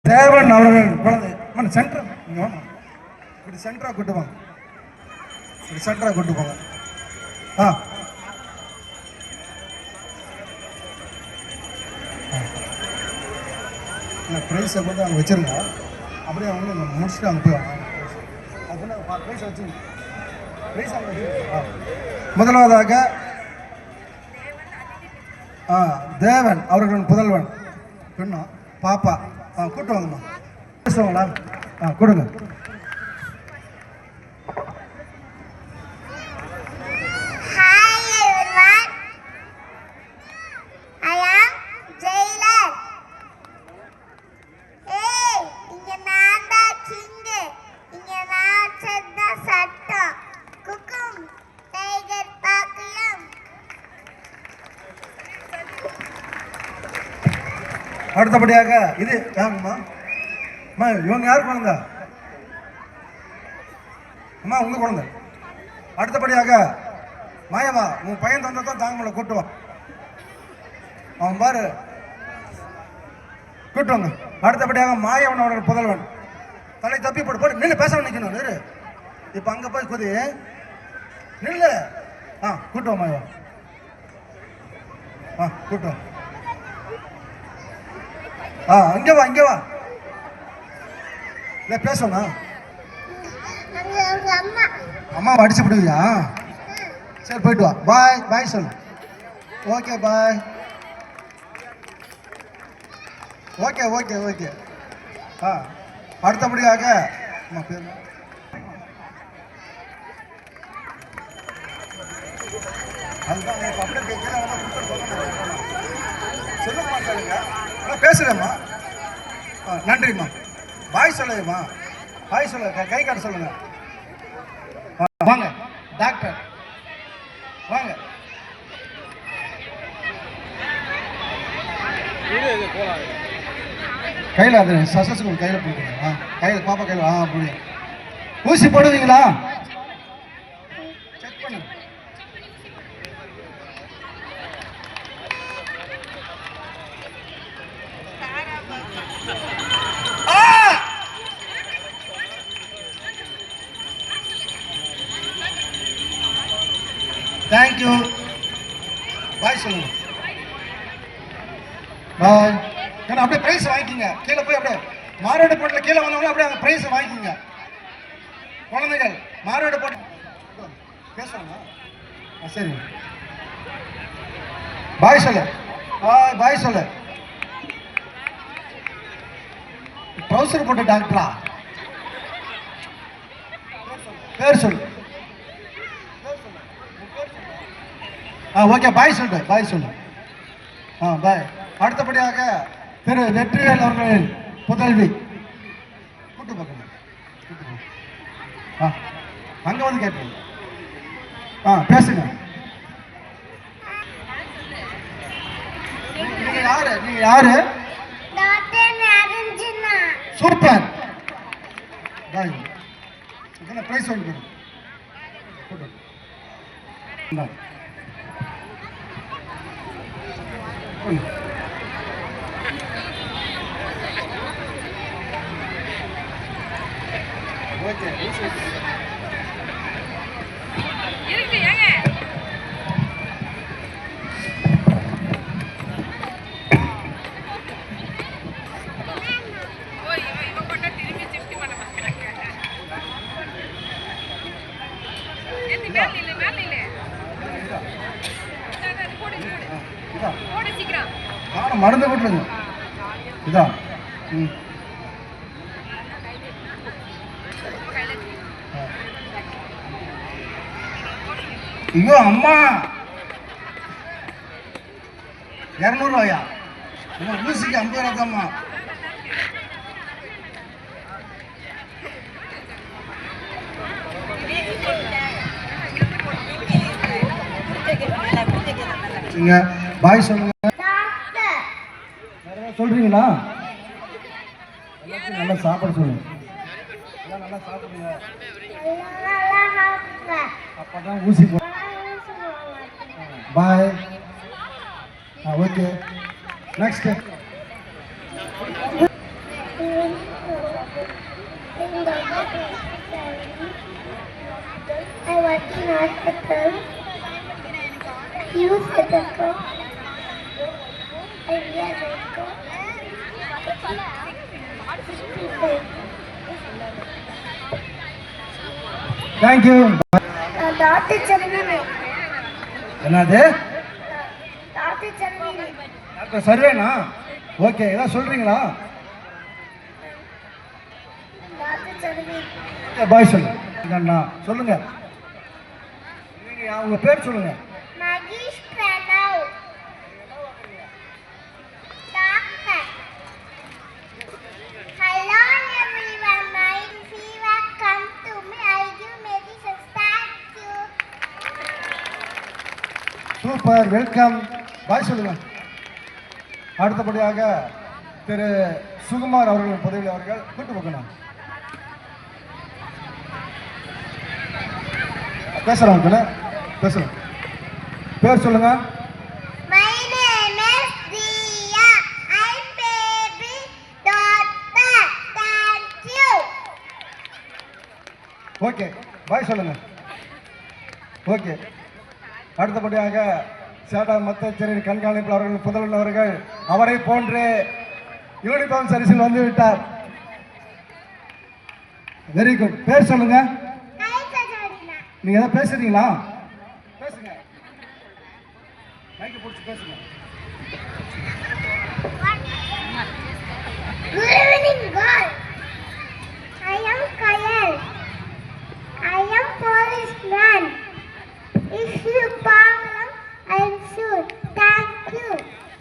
தேவன் அவர்கள் குழந்தை சென்டர் இங்கே வாங்க, இப்படி சென்டராக கூட்டு வாங்க, இப்படி சென்டராக கூட்டு போங்க. ப்ரைஸை வந்து அங்கே வச்சுருங்க, அப்படியே அவங்க முடிச்சுட்டு அங்கே போய் வாங்க. ப்ரைஸ் வச்சுங்க, ப்ரைஸ் அங்கே வச்சுருங்க. முதலாவதாக தேவன் அவர்களின் புதல்வன் பெண்ணா பாப்பா கூட்டு வாங்கம்மா. பேசுவாங்களா? கொடுங்க. அடுத்தபடியாக இது யாருங்கம்மா? அம்மா இவங்க யார் குழந்தை? அம்மா உங்க குழந்தை. அடுத்தபடியாக மாயவா, உன் பையன் தந்தான் தாங்கமலை கூட்டுவான், அவன் பாரு கூட்டுவாங்க. அடுத்தபடியாக மாயவன் அவரோட புதல்வன் தலை தப்பி போட்டு போட்டு நின்று பேச நிற்கணும். நிறு, இப்போ அங்கே போய் குதி நில்லு. கூட்டுவான் மாயவா, கூட்டுவான். அங்கே வா, இங்கே வா, இல்லை பேசணும். அம்மாவை அடிச்சு விடுவியா? சரி போயிட்டு வா. பாய் பாய் சொல்லு. Okay bye. Okay okay okay. அடுத்தபடியாக அம்மா பேர் அதுதான் அப்படியே சொல்லுமா சொல்லுங்க. பேசுகிறேம்மா. நன்றிம்மா. பாய் சொல்லுங்கம்மா. பாய் சொல்லுங்க, கை காட்ட சொல்லுங்க. வாங்க டாக்டர் வாங்க. கையில் அது சசஸ்கூல் கையில் போட்டுருங்க. கையில் பாப்பா கையில் அப்படி ஊசி போடுவீங்களா? செக் பண்ணுங்க. தேங்க்யூ. பாய் சொல்லுங்க. பாய். ஏன்னா அப்படியே ப்ரைஸ் வாங்கிக்கிங்க. கீழே போய் அப்படியே மாரோடு போட்டில் கீழே வந்தவங்களும் அப்படியே அந்த ப்ரைஸை வாங்கிக்கிங்க. குழந்தைகள் மாரோடு போட்டு பேசுவாங்க. சரி பாய் சொல்லு. பாய் சொல்லு. ட்ரௌசர் போட்ட டாக்டரா? பேர் சொல்லு. ஓகே பாய் சொல்லு. பாய் சொல்லு. பாய். அடுத்தபடியாக திரு வெற்றிவேல் அவர்களின் புதல்வி கூட்டு பக்கம் அங்கே வந்து கேட்போம். பேசுங்க. நீங்க யாரு? நீங்க யாரு? சூப்பர். பாய். இதெல்லாம் பிரைஸ் வாங்கி கொடுங்க. ஓகே. மருந்து போட்டுருங்க. இதான் ஐயோ அம்மா 200 ரூபாயா? ஊசிக்கு 50 ரூபா தான்மா. பாய் சொல்லுங்க. சொல்றீங்களா? நல்லா சாப்பிட சொல்லுங்க. நல்லா சாப்பிடுங்க. அப்பதான் ஊசி போ. Bye. Okay. Next I work in hospital. Use stethoscope. I wear raincoat. Thank you. Doctor Saravanan. என்னது? டாக்டர் சரவணன். டாக்டர் சர்வேனா? ஓகே, ஏதாவது சொல்றீங்களா? டாக்டர் சரவணன். பாய் சொல்லுங்க. சொல்லுங்க, உங்க பேர் சொல்லுங்க. Mahesh Pranav. Doctor. Hello everyone. My fever come to me. I give medicine. Thank you. Super, welcome. Bye சொல்லுங்க. அடுத்தபடியாக திரு சுகுமார் அவர்கள் பதவியில் அவர்கள் கூட்டு போக்கணும் பேசுறாங்க. பேசுறேன். பேர் சொல்லுங்க. My name is Diya. I'm baby doctor. Thank you. Okay, bye சொல்லுங்க. ஓகே, அடுத்தபடியாக சேடா மத்திய கண்காணிப்பு அவர்கள் புதல்வன் அவர்கள் அவரை போன்று யூனிஃபார்ம் சர்வீஸில் வந்து விட்டார். Very good. பேர் சொல்லுங்க. Hi Sajadina. நீங்க ஏதாவது பேசுறீங்களா? பேசுங்க. மைக் பிடிச்சி பேசுங்க. Good evening girl. I am Kayal. I am policeman. If you problem, I am sure. Thank you.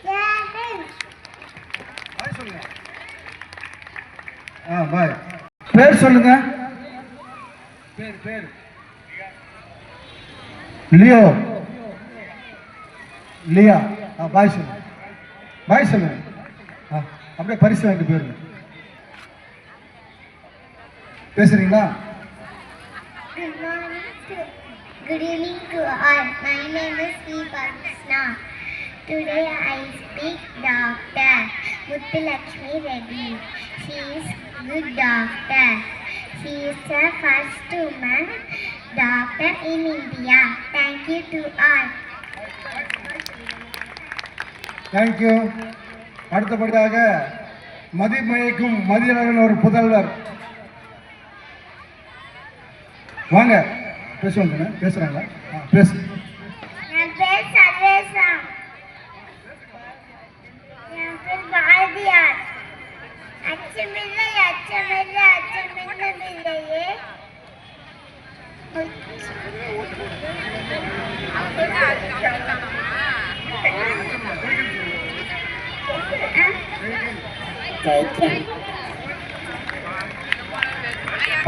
Jai பாய் சொல்லுங்க. பாய். பேர் சொல்லுங்க. பேர் லியோ. லியா. பாய் சொல்லுங்க. பாய் சொல்லுங்க. அப்படியே பரிசு வாங்கிட்டு போயிருங்க. பேசுறீங்களா? Good evening to all. My name is Deepa Krishna. Today I speak Dr. Muthulakshmi Reddy. She is good doctor. She is the first woman doctor in India. Thank you to all. Thank you. அடுத்தபடியாக மதிமயக்கும் மதியழகன் ஒரு புதல்வர் வாங்க பேசுவாங்க. பேசுறாங்க. பேசு. என் பேர் சர்வேசா. என் பேர் பாரதியார். அச்சமில்லை அச்சமில்லை அச்சமில்லையே.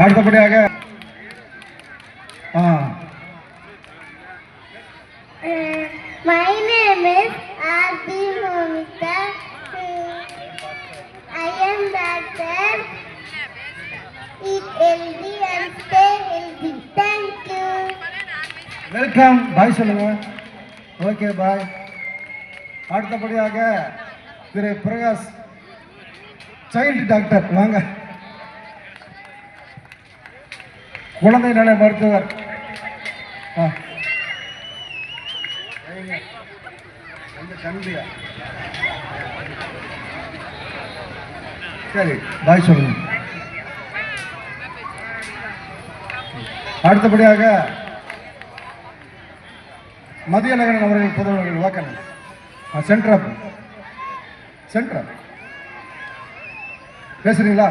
அடுத்தபடியாக My name is R.B. Momita. I am doctor. Eat healthy and stay healthy. Thank you. Welcome. Bye சொல்லுங்க. Okay, bye. அடுத்தபடியாக திரு பிரகாஷ் சைல்டு டாக்டர் வாங்க. குழந்தை நல மருத்துவர். சரி, பாய் சொல்லுங்க. அடுத்தபடியாக மதியழகன் அவர்கள் புதல்வர்கள் வாக்கணும். சென்ட்ரா பேசுறீங்களா?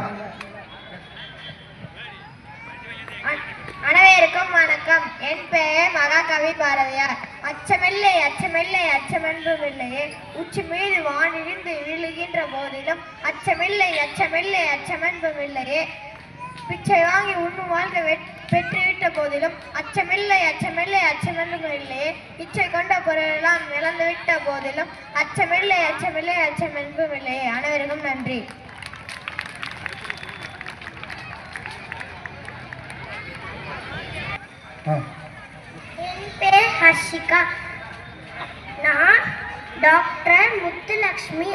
அனைவருக்கும் வணக்கம். என் பெயர் மகாகவி பாரதியார். அச்சமில்லை அச்சமில்லை அச்சமென்றும் இல்லையே. உச்சி மீது வானிழிந்து விழுகின்ற போதிலும் அச்சமில்லை அச்சமில்லை அச்சமென்றும் இல்லையே. பிச்சை வாங்கி உண்ணும் வாழ்க்கை பெற்றுவிட்ட போதிலும் அச்சமில்லை அச்சமில்லை அச்சமென்றும் இல்லையே. இச்சை கொண்ட பொருளெல்லாம் இழந்துவிட்ட போதிலும் அச்சமில்லை அச்சமில்லை அச்சமென்றும் இல்லையே. அனைவருக்கும் நன்றி. என் பேர் ஹர்ஷிகா. நான் டாக்டர் முத்துலட்சுமி.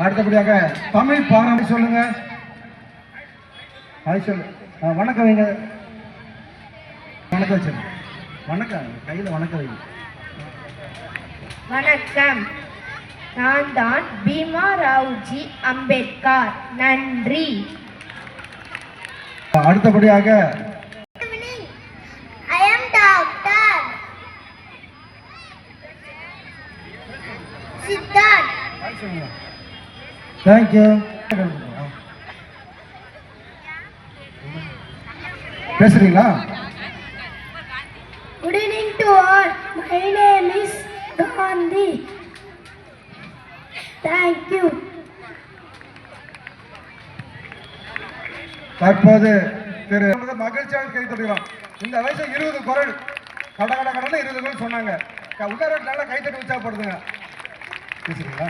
அடுத்தபடியாக தமிழ் பாராட்டு சொல்லுங்க. ஹாய் சொல்லு. வணக்கம் வைங்க. வணக்கம் வச்சு. வணக்கம் கையில் வணக்கம் வைங்க. வணக்கம், நான் தான் பீமா ராவ்ஜி அம்பேத்கர். நன்றி. அடுத்தபடியாக I am Doctor Siddharth. Thank you. பேசுறீங்களா? Good evening to all. My name is Gandhi. Thank you. தற்போது திரு மகிழ்ச்சியாக கை தட்டுகிறோம். இந்த வயசு 20 குரல் கடை 20 குரல் சொன்னாங்க. உட்கார நல்லா கைத்தட்டி உற்சாகப்படுதுங்க. பேசுறீங்களா?